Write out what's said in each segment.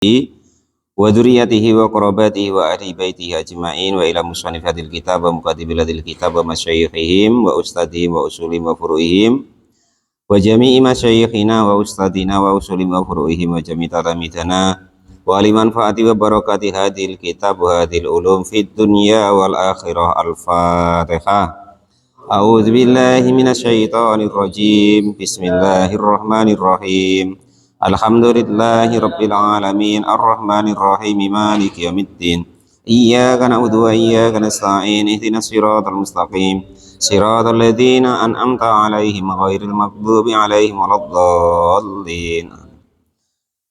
wa dzurriyyatihi wa qarabatihi wa ahli baitihi ajma'in wa ila musannif hadil kitab wa muqaddibil hadil kitab wa masyayikhihim wa ustadihim wa usulihim wa furu'ihim wa jami'i masyayikhina wa ustadina wa usulihim wa furu'ihim wa jami'i talamidana wa liman fa'ati wa barakati hadil kitab wa hadil ulum fid dunya wal akhirah. Al-Fatihah. A'udzu billahi minasyaitonir rajim. Bismillahirrahmanirrahim. Alhamdulillahi rabbil alamin arrahmanir rahim maliki yaumiddin. Iyyaka na'budu wa iyyaka nasta'in ihdinas siratal mustaqim siratal ladzina an'amta 'alaihim ghairil maghdubi 'alaihim waladdallin.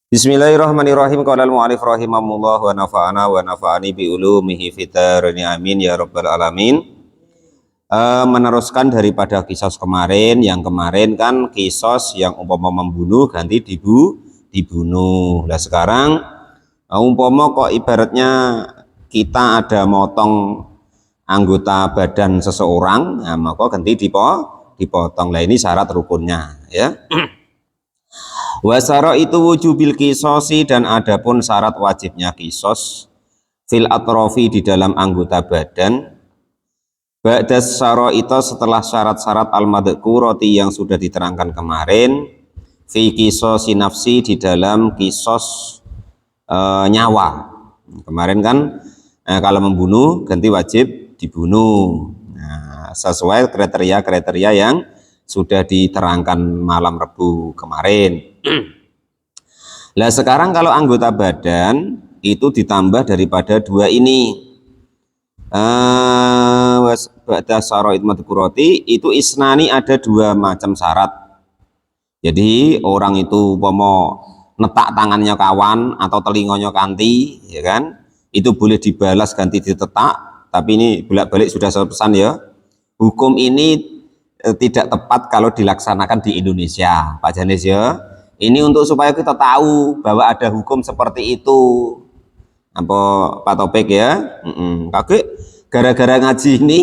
Bismillahirrahmanirrahim. Qala al-mu'allif rahimahullah wa nafa'ana wa nafa'ani bi ulumihi fid dharain amin ya rabbal alamin. Meneruskan daripada kisos kemarin, yang kemarin kan kisos yang umpama membunuh ganti dibunuh. Nah sekarang umpama kok ibaratnya kita ada motong anggota badan seseorang, nah maka ganti dipotong. Lah ini syarat rukunnya ya. Wasara itu wujubil kisosi, dan adapun syarat wajibnya kisos fil atrofi di dalam anggota badan. Ba'das syara'ita, setelah syarat-syarat al-madhkurati yang sudah diterangkan kemarin, fi kisosi nafsi, di dalam kisos nyawa. Kemarin kan kalau membunuh ganti wajib dibunuh. Nah, sesuai kriteria-kriteria yang sudah diterangkan malam Rebu kemarin. Lah sekarang kalau anggota badan itu ditambah daripada dua ini. Ba'da syara'it madhkurati itu isnani, ada dua macam syarat. Jadi orang itu umpama netak tangannya kawan atau telinganya kanti, ya kan, itu boleh dibalas ganti ditetak. Tapi ini bolak-balik sudah saya pesan ya, hukum ini tidak tepat kalau dilaksanakan di Indonesia, Pak Janis ya. Ini untuk supaya kita tahu bahwa ada hukum seperti itu. Apa Pak Topik ya? Kakek gara-gara ngaji ini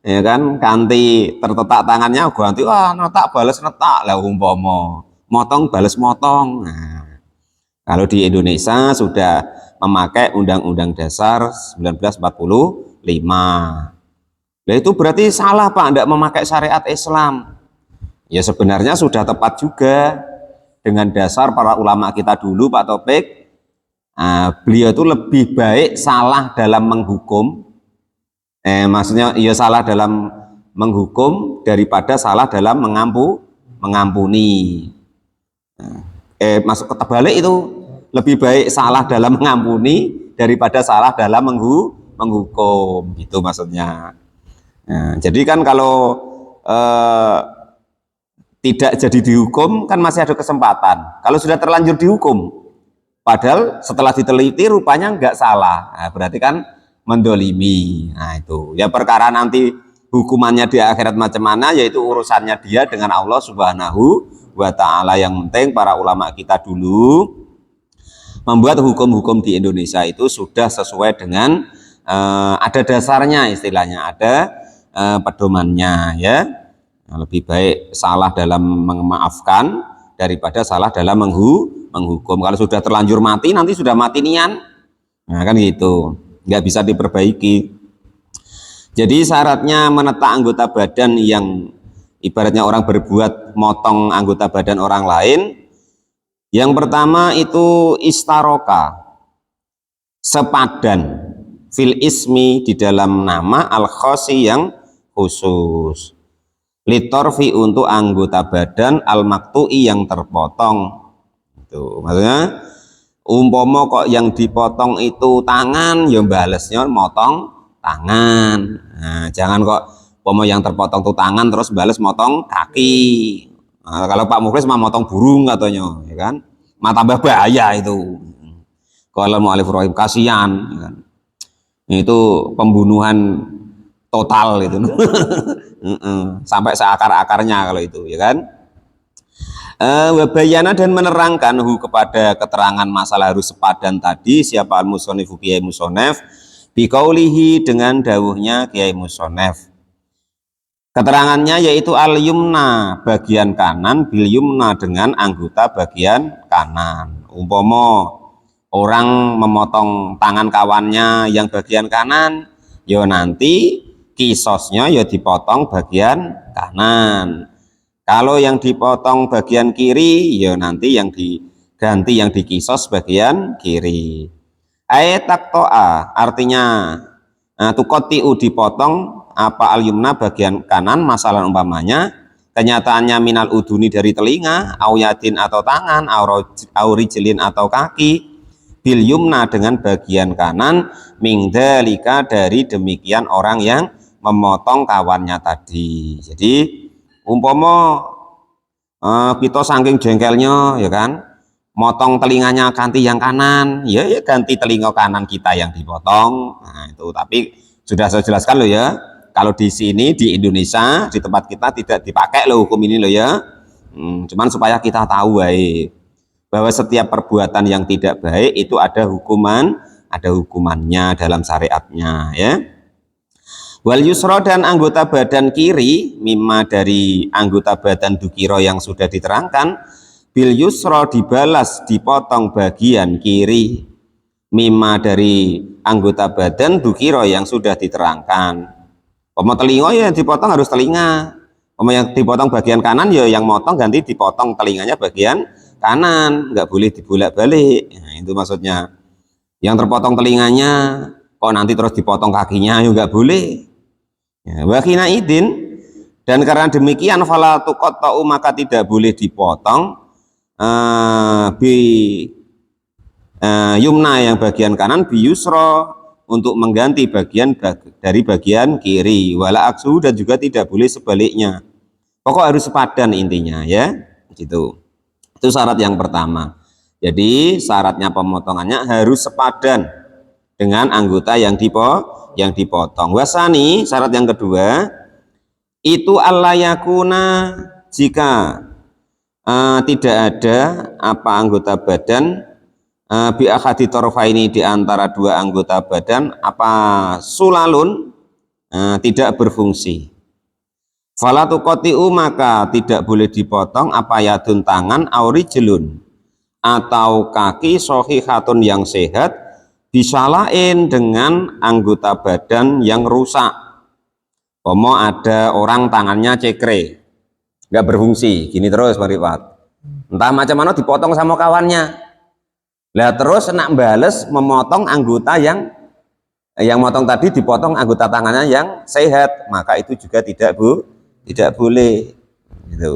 ya kan, ganti tertetak tangannya ganti netak balas netak, lah umpama motong balas motong. Nah, kalau di Indonesia sudah memakai Undang-Undang Dasar 1945. Nah itu berarti salah Pak, tidak memakai syariat Islam. Ya sebenarnya sudah tepat juga dengan dasar para ulama kita dulu Pak Topik. Beliau itu lebih baik salah dalam menghukum, maksudnya ya salah dalam menghukum daripada salah dalam mengampuni. Masuk ke terbalik itu lebih baik salah dalam mengampuni daripada salah dalam menghukum, gitu maksudnya. Jadi kan kalau tidak jadi dihukum kan masih ada kesempatan. Kalau sudah terlanjur dihukum, padahal setelah diteliti rupanya nggak salah, nah, berarti kan mendolimi. Nah itu ya perkara nanti hukumannya di akhirat macam mana, yaitu urusannya dia dengan Allah Subhanahu wa Ta'ala. Yang penting para ulama kita dulu membuat hukum-hukum di Indonesia itu sudah sesuai dengan ada dasarnya, istilahnya ada pedomannya ya. Lebih baik salah dalam memaafkan daripada salah dalam menghukum. Kalau sudah terlanjur mati, nanti sudah mati nian, nah kan gitu, nggak bisa diperbaiki. Jadi syaratnya menetak anggota badan yang ibaratnya orang berbuat motong anggota badan orang lain, yang pertama itu istaroka, sepadan, fil ismi, di dalam nama, al khosi, yang khusus, litorfi, untuk anggota badan, al maktu'i, yang terpotong. Itu maksudnya umpama kok yang dipotong itu tangan, ya balesnya motong tangan. Nah, jangan kok umpama yang terpotong itu tangan terus bales motong kaki. Nah, kalau Pak Mukhlis mah motong burung katanya, ya kan, mah tambah bahaya itu. Kalau mu'alif rahim kasihan, ya kan? Itu pembunuhan total itu. Sampai seakar-akarnya kalau itu, ya kan. Wabayana, dan menerangkan kepada keterangan masalah harus sepadan tadi siapa al-musonifu Kiai Musonef biqaulihi, dengan dawuhnya Kiai Musonef. Keterangannya yaitu al-yumna, bagian kanan, bil yumna, dengan anggota bagian kanan. Umpama orang memotong tangan kawannya yang bagian kanan, yo nanti kisosnya ya dipotong bagian kanan. Kalau yang dipotong bagian kiri, ya nanti yang diganti yang dikisos bagian kiri. Aetak toa artinya tukotiu dipotong apa al-yumna bagian kanan, masalah umpamanya kenyataannya minal uduni dari telinga, auyadin atau tangan, aurijlin atau kaki, bil yumna dengan bagian kanan, mingdalika dari demikian orang yang memotong kawannya tadi. Jadi umpama kita saking jengkelnya ya kan, motong telinganya ganti yang kanan, ya ganti telinga kanan kita yang dipotong. Nah itu, tapi sudah saya jelaskan loh ya, kalau di sini di Indonesia di tempat kita tidak dipakai loh hukum ini loh ya. Cuman supaya kita tahu baik bahwa setiap perbuatan yang tidak baik itu ada hukumannya dalam syariatnya ya. Wal yusra dan anggota badan kiri, mimma dari anggota badan dukiro yang sudah diterangkan, bil yusra dibalas dipotong bagian kiri, mimma dari anggota badan dukiro yang sudah diterangkan. Pemotong telinga ya dipotong harus telinga, yang dipotong bagian kanan ya yang motong ganti dipotong telinganya bagian kanan, nggak boleh dibolak-balik. Nah, itu maksudnya. Yang terpotong telinganya kok nanti terus dipotong kakinya ya nggak boleh. Ya, wakina idin, dan karena demikian fala tuqatta'u maka tidak boleh dipotong yumna yang bagian kanan bi yusra untuk mengganti bagian dari bagian kiri, wala aksu dan juga tidak boleh sebaliknya. Pokok harus sepadan intinya ya, gitu. Itu syarat yang pertama. Jadi syaratnya pemotongannya harus sepadan dengan anggota yang dipotong. Wasani, syarat yang kedua itu allayakuna, jika tidak ada apa anggota badan bi akhadi torfaini di antara dua anggota badan apa sulalun tidak berfungsi. Fala tuqatiu maka tidak boleh dipotong apa yadun tangan aurijlun atau kaki sohihatun yang sehat bisalain dengan anggota badan yang rusak. Pomo ada orang tangannya cekre, nggak berfungsi, gini terus Marifat. Entah macam mana dipotong sama kawannya. Lah terus nak bales memotong anggota yang motong tadi dipotong anggota tangannya yang sehat, maka itu juga tidak boleh. Gitu.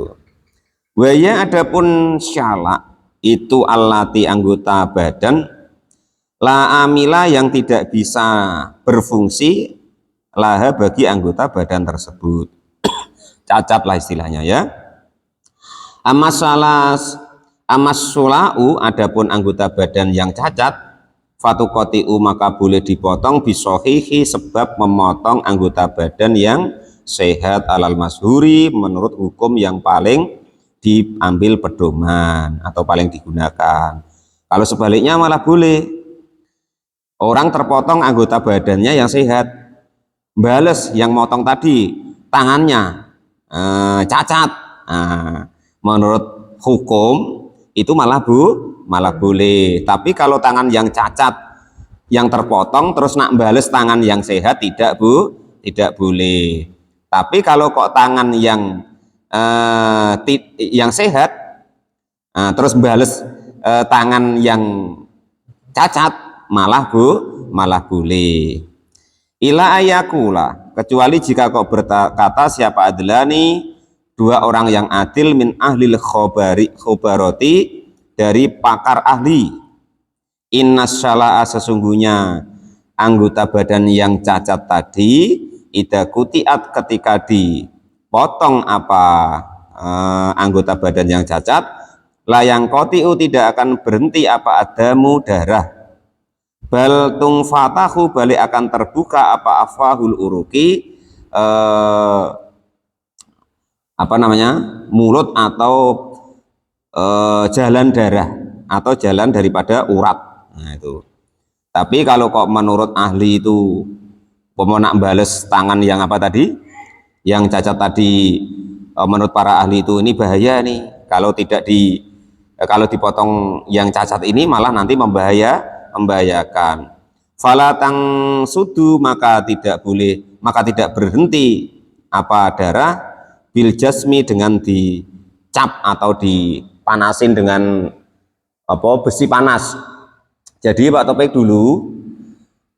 Waya adapun syala itu allati anggota badan la amila yang tidak bisa berfungsi laha bagi anggota badan tersebut. Cacat lah istilahnya ya. Amas sulau adapun anggota badan yang cacat fatuqatiu maka boleh dipotong bisohihi sebab memotong anggota badan yang sehat alal masyhuri menurut hukum yang paling diambil pedoman atau paling digunakan. Kalau sebaliknya malah boleh. Orang terpotong anggota badannya yang sehat, bales yang motong tadi tangannya cacat. Menurut hukum itu malah boleh. Tapi kalau tangan yang cacat yang terpotong terus nak bales tangan yang sehat tidak boleh. Tapi kalau kok tangan yang sehat terus bales tangan yang cacat malah boleh. Ila ayakula, kecuali jika kau berkata siapa adlani, dua orang yang adil min ahlil khobaroti dari pakar ahli. Innas syala'a sesungguhnya anggota badan yang cacat tadi ida kutiat ketika dipotong apa anggota badan yang cacat layang kotiu tidak akan berhenti apa adamu darah bal tung fatahu balik akan terbuka apa afahul uruki mulut atau jalan darah atau jalan daripada urat. Nah itu. Tapi kalau kok menurut ahli itu pemonak bales tangan yang apa tadi yang cacat tadi, menurut para ahli itu ini bahaya nih kalau tidak Kalau dipotong yang cacat ini malah nanti membahayakan. Fala tang sudu, maka tidak berhenti apa darah bil jasmi, dengan dicap atau dipanasin dengan apa besi panas. Jadi Pak Topik, dulu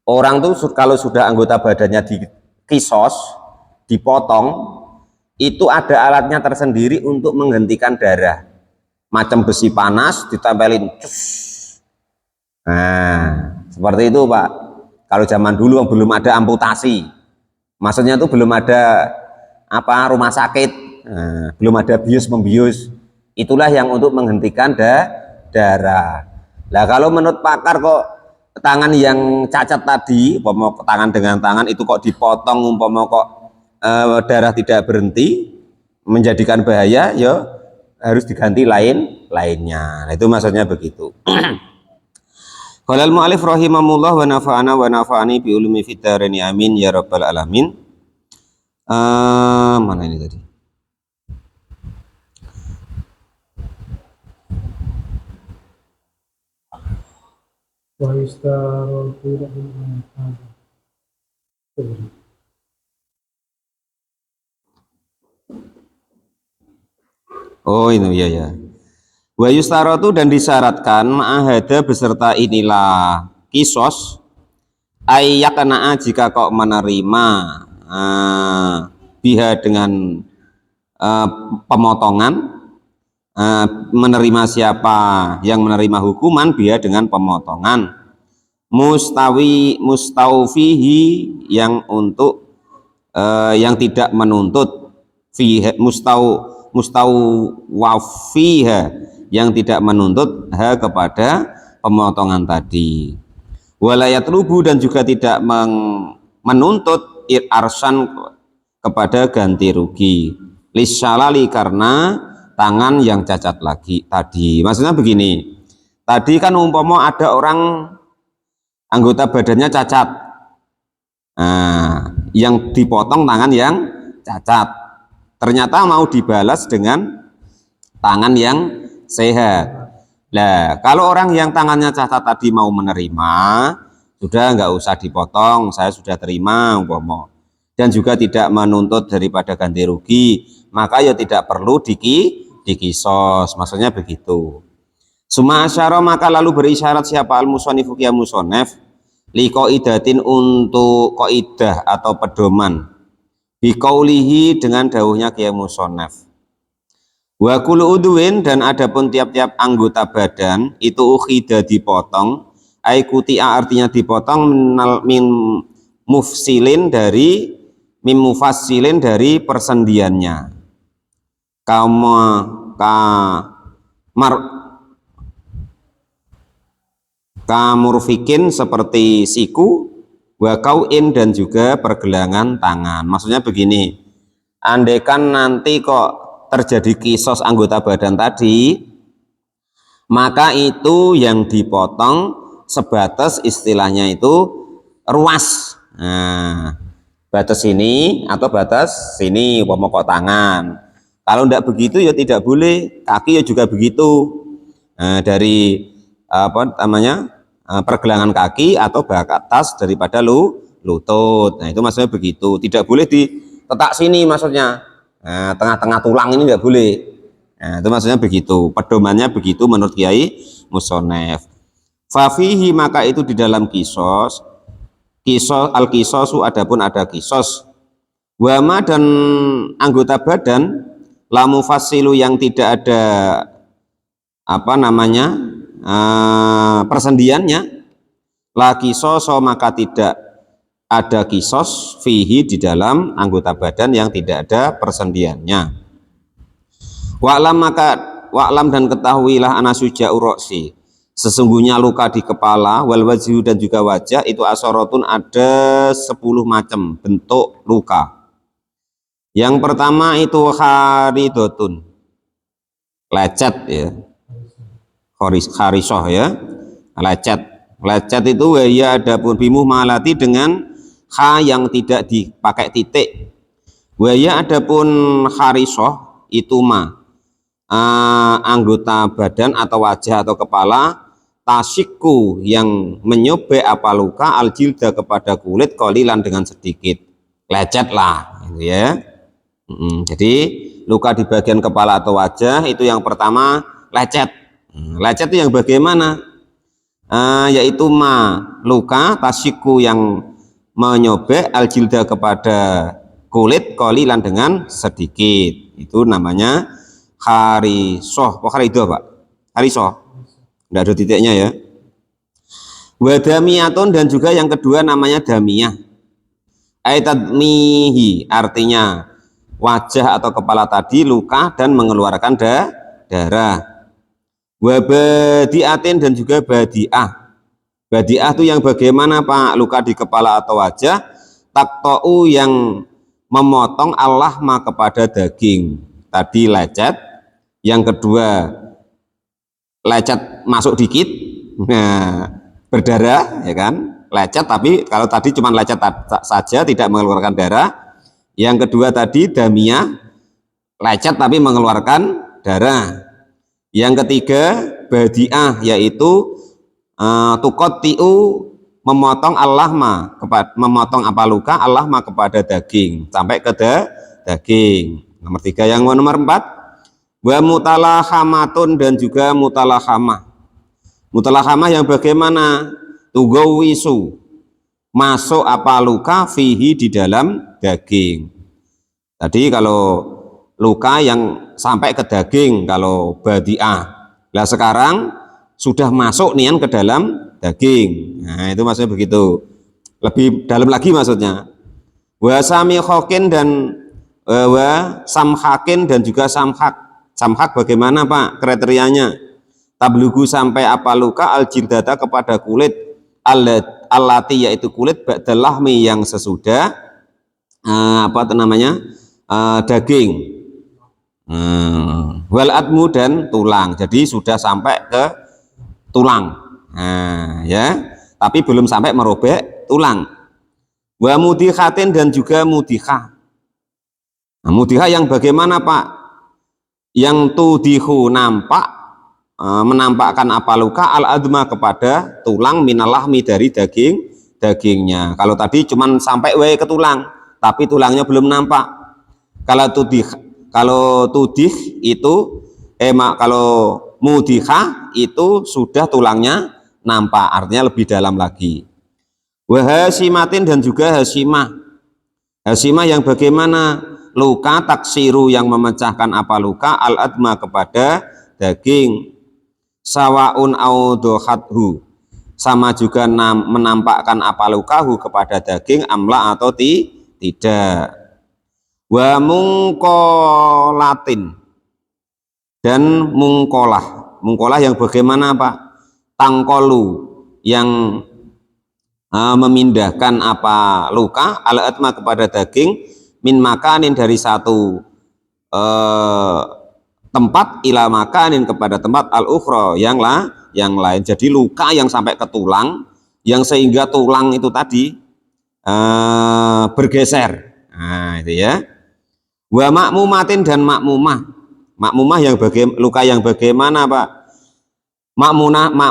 orang tuh kalau sudah anggota badannya dikisos, dipotong, itu ada alatnya tersendiri untuk menghentikan darah, macam besi panas ditempelin. Nah, seperti itu Pak. Kalau zaman dulu belum ada amputasi, maksudnya itu belum ada apa rumah sakit, belum ada bius membius, itulah yang untuk menghentikan darah. Nah, kalau menurut pakar kok tangan yang cacat tadi, umpama tangan dengan tangan itu kok dipotong, umpama kok darah tidak berhenti, menjadikan bahaya, ya harus diganti lainnya. Nah, itu maksudnya begitu. Qalal mu'alif rahimahullah wa nafa'ana wa nafa'ani bi ulumi fid dharain amin ya rabbal alamin. Mana ini tadi? Wa yustarul qira Oh ini ya. Wa yustaratu, dan disyaratkan ma'ahada beserta inilah kisos, ayyakana'a, jika kau menerima biha dengan pemotongan, menerima siapa yang menerima hukuman biha dengan pemotongan, mustaufihi, yang untuk yang tidak menuntut, fiha mustauwafiha, yang tidak menuntut kepada pemotongan tadi. Walayat rubu, dan juga tidak menuntut arsan kepada ganti rugi, lisyalali, karena tangan yang cacat lagi tadi. Maksudnya begini, tadi kan umpama ada orang anggota badannya cacat, yang dipotong tangan yang cacat, ternyata mau dibalas dengan tangan yang sehat. Nah, kalau orang yang tangannya cacat tadi mau menerima, sudah nggak usah dipotong, saya sudah terima umpama, dan juga tidak menuntut daripada ganti rugi, maka ya tidak perlu dikisos, maksudnya begitu. Suma asyara, maka lalu berisyarat siapa al-musonifu ya musonef, li qaidatin, untuk qaidah atau pedoman, biqaulihi, dengan dawuhnya kiai musonef. Wa kullu udwin, dan adapun tiap-tiap anggota badan itu ukhida, dipotong, ai kutia, artinya dipotong, min mufsilin, dari mim mufassilin, dari persendiannya, kamurfikin, seperti siku, wa kauin, dan juga pergelangan tangan. Maksudnya begini, andaikan nanti kok terjadi kisos anggota badan tadi, maka itu yang dipotong sebatas istilahnya itu ruas. Nah, batas ini atau batas sini, pokok tangan. Kalau tidak begitu ya tidak boleh. Kaki ya juga begitu. Dari apa namanya, pergelangan kaki atau batas daripada lutut. Nah, itu maksudnya begitu. Tidak boleh ditetak sini, maksudnya. Nah, tengah-tengah tulang ini tidak boleh. Nah, itu maksudnya begitu. Pedomannya begitu menurut Kiai Musonef. Fafihi, maka itu di dalam kisos al-kisosu, adapun ada kisos. Wama, dan anggota badan, lamu fasilu, yang tidak ada apa namanya persendiannya, la kisoso, maka tidak ada kisos fihi, di dalam anggota badan yang tidak ada persendiannya. Wa'lam, dan ketahuilah anasuja uroksi, sesungguhnya luka di kepala, wal wajhu, dan juga wajah, itu asorotun, ada 10 macam bentuk luka. Yang pertama itu haridotun, lecet ya, harisoh ya, lecet itu ya, adapun bimuh malati, dengan ha yang tidak dipakai titik, waya adapun harisoh itu ma anggota badan atau wajah atau kepala, tasikku yang menyobek apa luka, aljilda kepada kulit, qalilan dengan sedikit, lecet lah gitu ya. Jadi luka di bagian kepala atau wajah itu yang pertama lecet. Lecet itu yang bagaimana? Yaitu luka tasikku yang menyobek, aljilda kepada kulit, qalilan dengan sedikit, itu namanya harisoh. Haridoh Pak? Harisoh, tidak ada titiknya ya. Wadamiyatun, dan juga yang kedua namanya damiyah. Aitadmihi, artinya wajah atau kepala tadi luka dan mengeluarkan darah. Wabadiatin, dan juga badiah. Badiah itu yang bagaimana Pak? Luka di kepala atau wajah, takto'u yang memotong allahma kepada daging. Tadi lecet, yang kedua lecet masuk dikit, nah berdarah ya kan, lecet tapi kalau tadi cuma lecet saja tidak mengeluarkan darah. Yang kedua tadi damiyah, lecet tapi mengeluarkan darah. Yang ketiga badiah, yaitu tuqatti'u, memotong allahma, memotong apa luka, allahma kepada daging sampai ke daging. Nomor 3. Yang nomor 4, wa mutalahamatun, dan juga mutalahamah. Mutalahamah yang bagaimana? Tugawisu, masuk apa luka, fihi, di dalam daging. Tadi kalau luka yang sampai ke daging kalau badiah, nah sekarang sudah masuk nian ke dalam daging. Nah itu maksudnya begitu, lebih dalam lagi maksudnya. Wa samikhokin, dan wa samhakin, dan juga samhak. Samhak bagaimana Pak kriterianya? Tablugu, sampai apa luka, aljildata kepada kulit, allati, yaitu kulit, ba'dalahmi, yang sesudah apa namanya daging, wal admu, dan tulang. Jadi sudah sampai ke tulang, ya, tapi belum sampai merobek tulang. Wa mudikhatin, dan juga mudikah. Mudikah yang bagaimana Pak? Yang tudihu, nampak, menampakkan apa luka, al adma, kepada tulang, minalahmi, dari dagingnya. Kalau tadi cuman sampai ke tulang tapi tulangnya belum nampak. Kalau tudih itu kalau mudikah itu sudah tulangnya nampak, artinya lebih dalam lagi. Wahasimatin, dan juga hasimah. Hasimah yang bagaimana? Luka taksiru, yang memecahkan apa luka, al adma, kepada daging. Sawaun audohathu, sama juga menampakkan apa lukahu, kepada daging, amla, atau tidak. Wa mungkolatin, dan mungkolah yang bagaimana Pak? Tangkolu, yang memindahkan apa luka, al-atma, kepada daging, min makanin, dari satu tempat, ila makanin, kepada tempat, al-ukhra, yang lain. Jadi luka yang sampai ke tulang, yang sehingga tulang itu tadi bergeser. Nah itu ya. Wa makmumatin, dan makmumah. Makmumah yang luka yang bagaimana Pak? Makmumah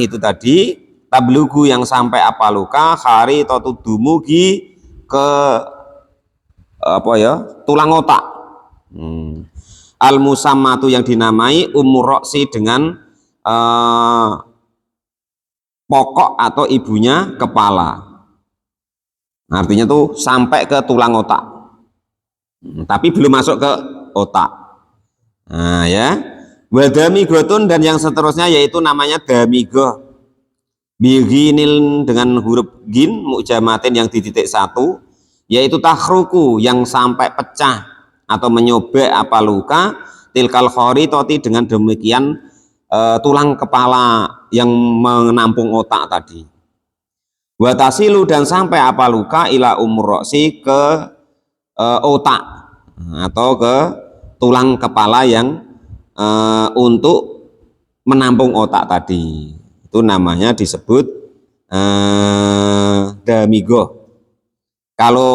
itu tadi tablugu, yang sampai apa luka, hari totu dumugi, ke apa ya, tulang otak. Al musammatu, yang dinamai umur-roksi, dengan pokok atau ibunya kepala. Artinya tuh sampai ke tulang otak, tapi belum masuk ke otak. Nah ya, wadamigotun, dan yang seterusnya yaitu namanya damigoh, biginil, dengan huruf gin, mujamatin, yang di titik 1, yaitu takhruku, yang sampai pecah atau menyobek apa luka, tilkal khoritoti, dengan demikian tulang kepala yang menampung otak tadi. Watasilu, dan sampai apa luka, ila umur roksi, ke otak atau ke tulang kepala yang untuk menampung otak tadi. Itu namanya disebut damigoh. Kalau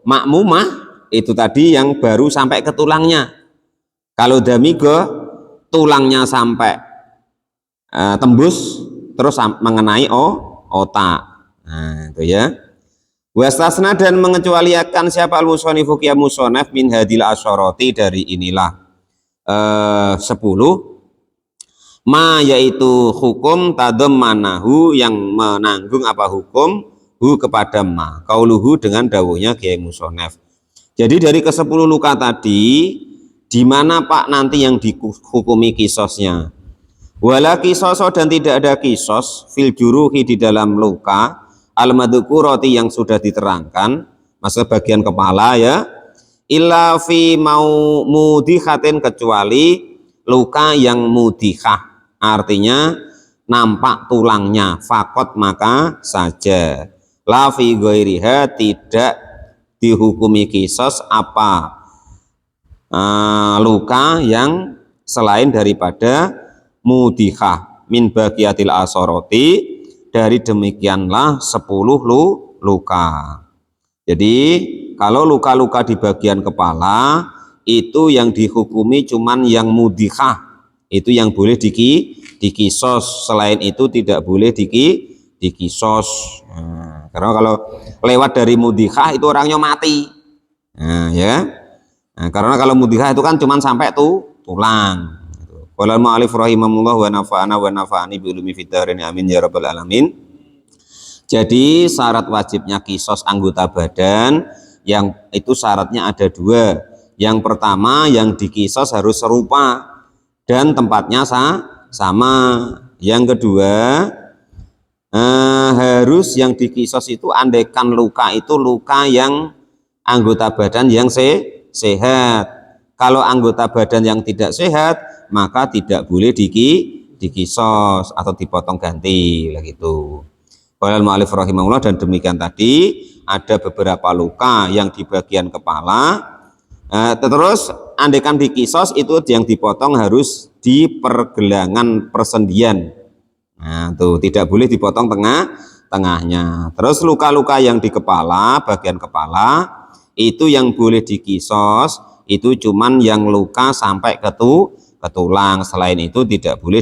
makmumah itu tadi yang baru sampai ke tulangnya. Kalau damigo tulangnya sampai tembus terus mengenai otak. Nah, itu ya. Wastasna dan mengecualikan siapa al-musonifu kia musonef min hadil asyarati dari inilah 10 ma yaitu hukum tadammanahu yang menanggung apa hukum hu kepada ma kauluhu dengan dawuhnya kiai musonef. Jadi dari ke-10 luka tadi di mana Pak nanti yang dihukumi kisosnya? Wala kisoso dan tidak ada kisos fil juruhi di dalam luka al-madzukurati yang sudah diterangkan, masa bagian kepala ya, illa fi mau mudikhatin kecuali luka yang mudikah, artinya nampak tulangnya, fakot maka saja. La fi ghairiha tidak dihukumi kisos apa luka yang selain daripada mudikah min bagiatil asoroti, dari demikianlah 10 luka. Jadi kalau luka-luka di bagian kepala itu yang dihukumi cuman yang mudikah, itu yang boleh dikisos, selain itu tidak boleh dikisos. Nah, karena kalau lewat dari mudikah itu orangnya mati. Nah, ya. Nah, karena kalau mudikah itu kan cuman sampai tulang. Qala al-mu'allif rahimahullah wa nafa'ani bi ulumi fid dharain amin ya rabbal alamin. Jadi syarat wajibnya kisos anggota badan yang itu syaratnya ada 2. Yang pertama yang dikisos harus serupa dan tempatnya sama. Yang kedua harus yang dikisos itu andaikan luka itu luka yang anggota badan yang sehat. Kalau anggota badan yang tidak sehat maka tidak boleh dikisos atau dipotong ganti gitu. Qala al-mu'allif rahimahullah, dan demikian tadi ada beberapa luka yang di bagian kepala. Terus andaikan dikisos itu yang dipotong harus di pergelangan persendian. Nah, tuh tidak boleh dipotong tengahnya. Terus luka-luka yang di kepala, bagian kepala itu yang boleh dikisos itu cuman yang luka sampai ke tulang, selain itu tidak boleh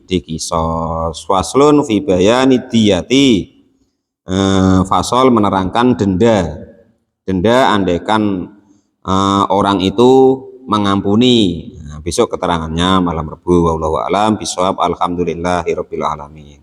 dikisos. Faslun fi bayani diyati, fasol menerangkan denda andaikan orang itu mengampuni. Nah, besok keterangannya malam Rabu. Wallahu a'lam bishawab. Alhamdulillahirabbil alamin.